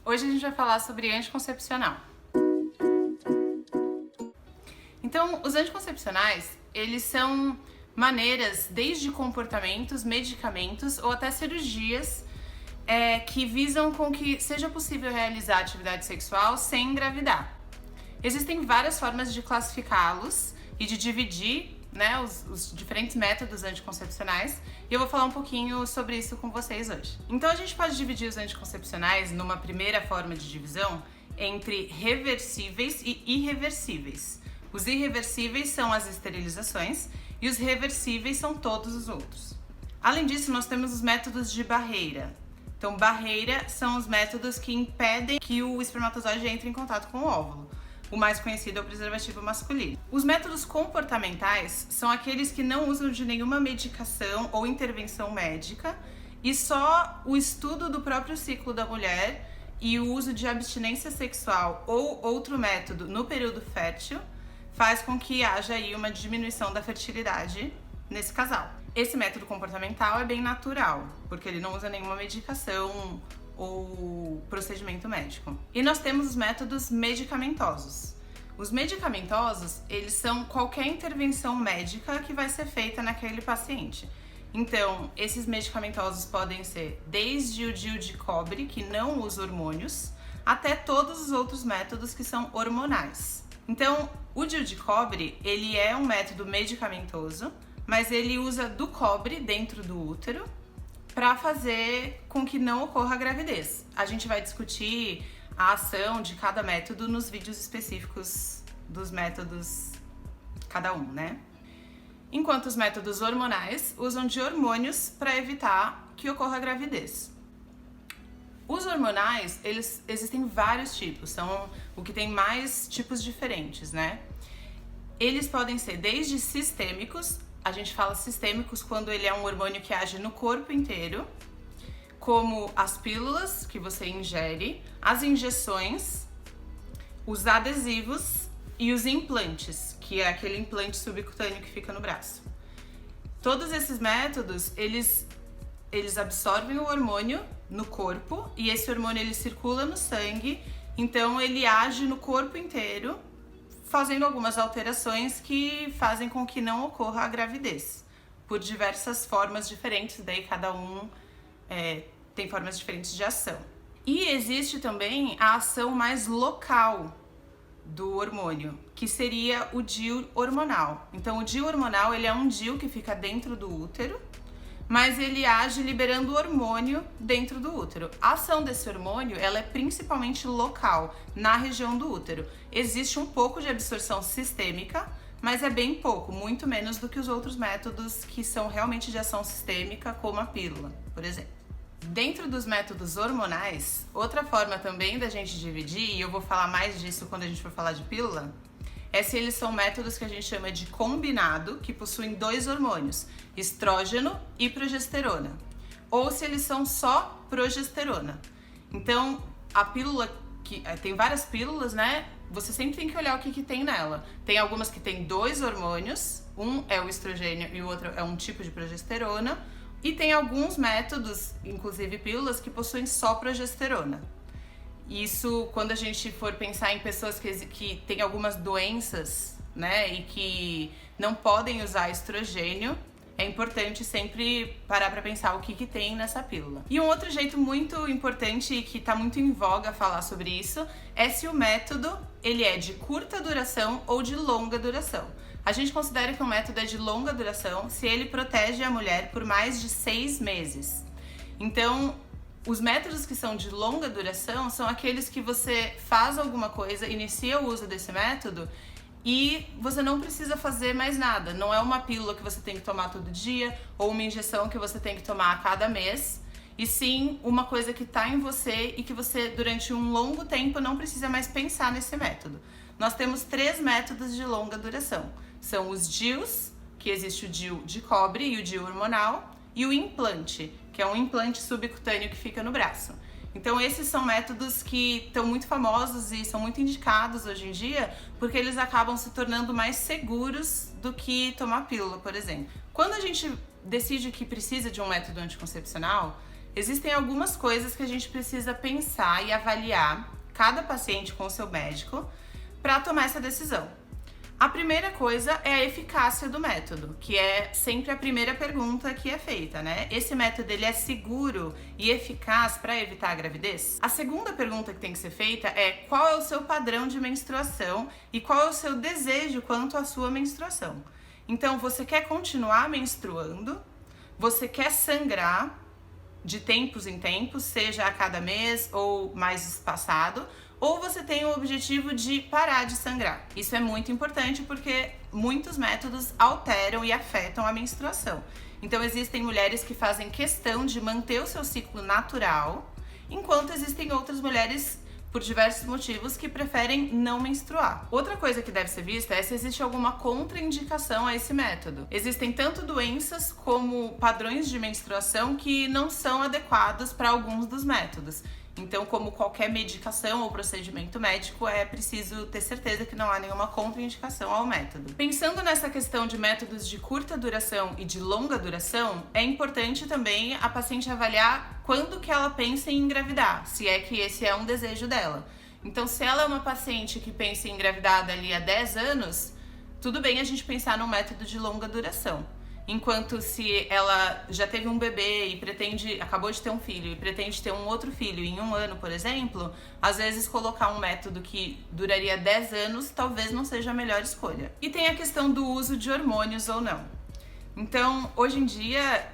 Hoje a gente vai falar sobre anticoncepcional. Então, os anticoncepcionais, eles são maneiras, desde comportamentos, medicamentos ou até cirurgias que visam com que seja possível realizar atividade sexual sem engravidar. Existem várias formas de classificá-los e de dividir, né, os diferentes métodos anticoncepcionais, e eu vou falar um pouquinho sobre isso com vocês hoje. Então a gente pode dividir os anticoncepcionais numa primeira forma de divisão entre reversíveis e irreversíveis. Os irreversíveis são as esterilizações e os reversíveis são todos os outros. Além disso, nós temos os métodos de barreira. Então, barreira são os métodos que impedem que o espermatozoide entre em contato com o óvulo. O mais conhecido é o preservativo masculino. Os métodos comportamentais são aqueles que não usam de nenhuma medicação ou intervenção médica e só o estudo do próprio ciclo da mulher e o uso de abstinência sexual ou outro método no período fértil faz com que haja aí uma diminuição da fertilidade nesse casal. Esse método comportamental é bem natural, porque ele não usa nenhuma medicação ou procedimento médico. E nós temos os métodos medicamentosos. Os medicamentosos, eles são qualquer intervenção médica que vai ser feita naquele paciente. Então, esses medicamentosos podem ser desde o DIU de cobre, que não usa hormônios, até todos os outros métodos que são hormonais. Então, o DIU de cobre, ele é um método medicamentoso, mas ele usa do cobre dentro do útero para fazer com que não ocorra a gravidez. A gente vai discutir a ação de cada método nos vídeos específicos dos métodos, cada um, né? Enquanto os métodos hormonais usam de hormônios para evitar que ocorra a gravidez. Os hormonais, existem vários tipos, são o que tem mais tipos diferentes, né? Eles podem ser desde sistêmicos. A gente fala sistêmicos quando ele é um hormônio que age no corpo inteiro, como as pílulas que você ingere, as injeções, os adesivos e os implantes, que é aquele implante subcutâneo que fica no braço. Todos esses métodos, eles absorvem o hormônio no corpo e esse hormônio ele circula no sangue, então ele age no corpo inteiro, fazendo algumas alterações que fazem com que não ocorra a gravidez, por diversas formas diferentes, daí cada um tem formas diferentes de ação. E existe também a ação mais local do hormônio, que seria o DIU hormonal. Então o DIU hormonal, ele é um DIU que fica dentro do útero, mas ele age liberando o hormônio dentro do útero. A ação desse hormônio, ela é principalmente local, na região do útero. Existe um pouco de absorção sistêmica, mas é bem pouco, muito menos do que os outros métodos que são realmente de ação sistêmica, como a pílula, por exemplo. Dentro dos métodos hormonais, outra forma também da gente dividir, e eu vou falar mais disso quando a gente for falar de pílula, é se eles são métodos que a gente chama de combinado, que possuem dois hormônios, estrógeno e progesterona, ou se eles são só progesterona. Então, a pílula, tem várias pílulas, né? Você sempre tem que olhar o que tem nela. Tem algumas que tem dois hormônios, um é o estrogênio e o outro é um tipo de progesterona, e tem alguns métodos, inclusive pílulas, que possuem só progesterona. Isso, quando a gente for pensar em pessoas que têm algumas doenças, né, e que não podem usar estrogênio, é importante sempre parar para pensar o que tem nessa pílula. E um outro jeito muito importante e que está muito em voga falar sobre isso é se o método ele é de curta duração ou de longa duração. A gente considera que um método é de longa duração se ele protege a mulher por mais de 6 meses. Então, os métodos que são de longa duração são aqueles que você faz alguma coisa, inicia o uso desse método e você não precisa fazer mais nada. Não é uma pílula que você tem que tomar todo dia ou uma injeção que você tem que tomar a cada mês, e sim uma coisa que está em você e que você durante um longo tempo não precisa mais pensar nesse método. Nós temos 3 métodos de longa duração. São os DIUs, que existe o DIU de cobre e o DIU hormonal, e o implante, que é um implante subcutâneo que fica no braço. Então esses são métodos que estão muito famosos e são muito indicados hoje em dia, porque eles acabam se tornando mais seguros do que tomar pílula, por exemplo. Quando a gente decide que precisa de um método anticoncepcional, existem algumas coisas que a gente precisa pensar e avaliar cada paciente com o seu médico para tomar essa decisão. A primeira coisa é a eficácia do método, que é sempre a primeira pergunta que é feita, né? Esse método ele é seguro e eficaz para evitar a gravidez? A segunda pergunta que tem que ser feita é qual é o seu padrão de menstruação e qual é o seu desejo quanto à sua menstruação. Então, você quer continuar menstruando? Você quer sangrar de tempos em tempos, seja a cada mês ou mais espaçado? Ou você tem o objetivo de parar de sangrar. Isso é muito importante porque muitos métodos alteram e afetam a menstruação. Então existem mulheres que fazem questão de manter o seu ciclo natural, enquanto existem outras mulheres, por diversos motivos, que preferem não menstruar. Outra coisa que deve ser vista é se existe alguma contraindicação a esse método. Existem tanto doenças como padrões de menstruação que não são adequados para alguns dos métodos. Então, como qualquer medicação ou procedimento médico, é preciso ter certeza que não há nenhuma contraindicação ao método. Pensando nessa questão de métodos de curta duração e de longa duração, é importante também a paciente avaliar quando que ela pensa em engravidar, se é que esse é um desejo dela. Então, se ela é uma paciente que pensa em engravidar dali a 10 anos, tudo bem a gente pensar num método de longa duração. Enquanto se ela já teve um bebê e acabou de ter um filho e pretende ter um outro filho em 1 ano, por exemplo, às vezes colocar um método que duraria 10 anos talvez não seja a melhor escolha. E tem a questão do uso de hormônios ou não. Então, hoje em dia,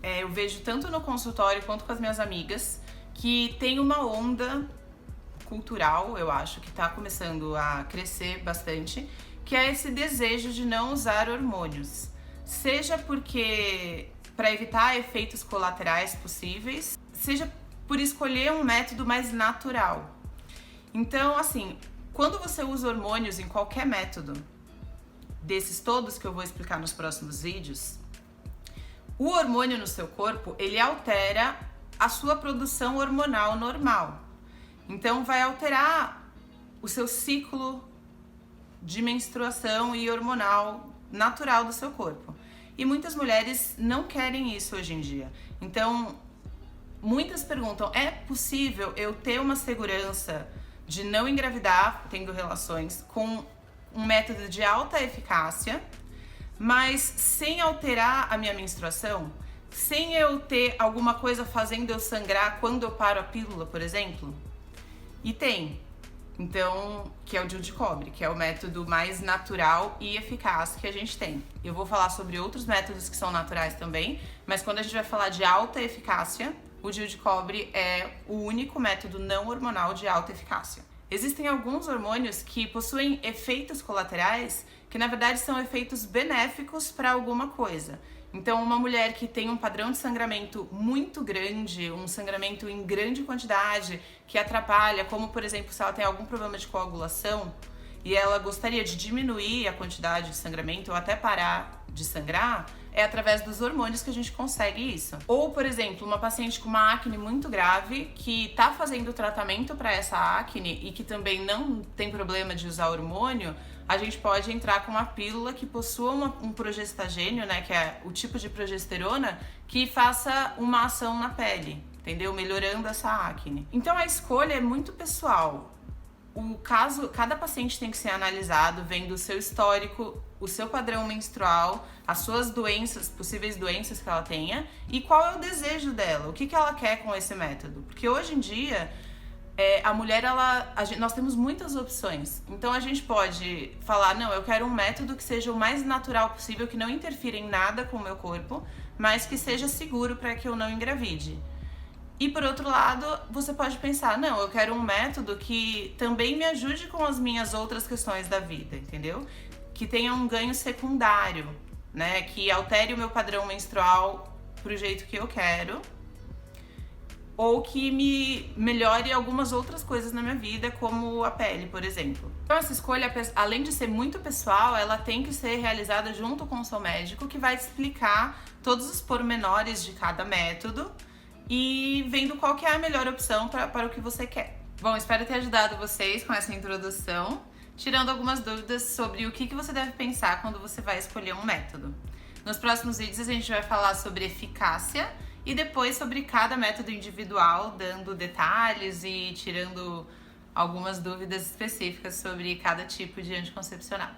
eu vejo tanto no consultório quanto com as minhas amigas que tem uma onda cultural, eu acho, que está começando a crescer bastante, que é esse desejo de não usar hormônios. Seja porque para evitar efeitos colaterais possíveis, seja por escolher um método mais natural. Então, assim, quando você usa hormônios em qualquer método, desses todos que eu vou explicar nos próximos vídeos, o hormônio no seu corpo, ele altera a sua produção hormonal normal. Então, vai alterar o seu ciclo de menstruação e hormonal natural do seu corpo. E muitas mulheres não querem isso hoje em dia. Então, muitas perguntam, é possível eu ter uma segurança de não engravidar tendo relações com um método de alta eficácia, mas sem alterar a minha menstruação? Sem eu ter alguma coisa fazendo eu sangrar quando eu paro a pílula, por exemplo? E tem. Então, que é o DIU de cobre, que é o método mais natural e eficaz que a gente tem. Eu vou falar sobre outros métodos que são naturais também, mas quando a gente vai falar de alta eficácia, o DIU de cobre é o único método não hormonal de alta eficácia. Existem alguns hormônios que possuem efeitos colaterais que, na verdade, são efeitos benéficos para alguma coisa. Então, uma mulher que tem um padrão de sangramento muito grande, um sangramento em grande quantidade, que atrapalha, como, por exemplo, se ela tem algum problema de coagulação e ela gostaria de diminuir a quantidade de sangramento ou até parar de sangrar, é através dos hormônios que a gente consegue isso. Ou, por exemplo, uma paciente com uma acne muito grave que está fazendo tratamento para essa acne e que também não tem problema de usar hormônio, a gente pode entrar com uma pílula que possua um progestagênio, né, que é o tipo de progesterona, que faça uma ação na pele, entendeu? Melhorando essa acne. Então a escolha é muito pessoal. Cada paciente tem que ser analisado, vendo o seu histórico, o seu padrão menstrual, as suas doenças, possíveis doenças que ela tenha e qual é o desejo dela, o que ela quer com esse método. Porque hoje em dia, a mulher, nós temos muitas opções. Então a gente pode falar, não, eu quero um método que seja o mais natural possível, que não interfira em nada com o meu corpo, mas que seja seguro para que eu não engravide. E por outro lado, você pode pensar, não, eu quero um método que também me ajude com as minhas outras questões da vida, entendeu? Que tenha um ganho secundário, né? Que altere o meu padrão menstrual pro jeito que eu quero, ou que me melhore algumas outras coisas na minha vida, como a pele, por exemplo. Então essa escolha, além de ser muito pessoal, ela tem que ser realizada junto com o seu médico, que vai te explicar todos os pormenores de cada método, e vendo qual que é a melhor opção para o que você quer. Bom, espero ter ajudado vocês com essa introdução, tirando algumas dúvidas sobre o que você deve pensar quando você vai escolher um método. Nos próximos vídeos a gente vai falar sobre eficácia e depois sobre cada método individual, dando detalhes e tirando algumas dúvidas específicas sobre cada tipo de anticoncepcional.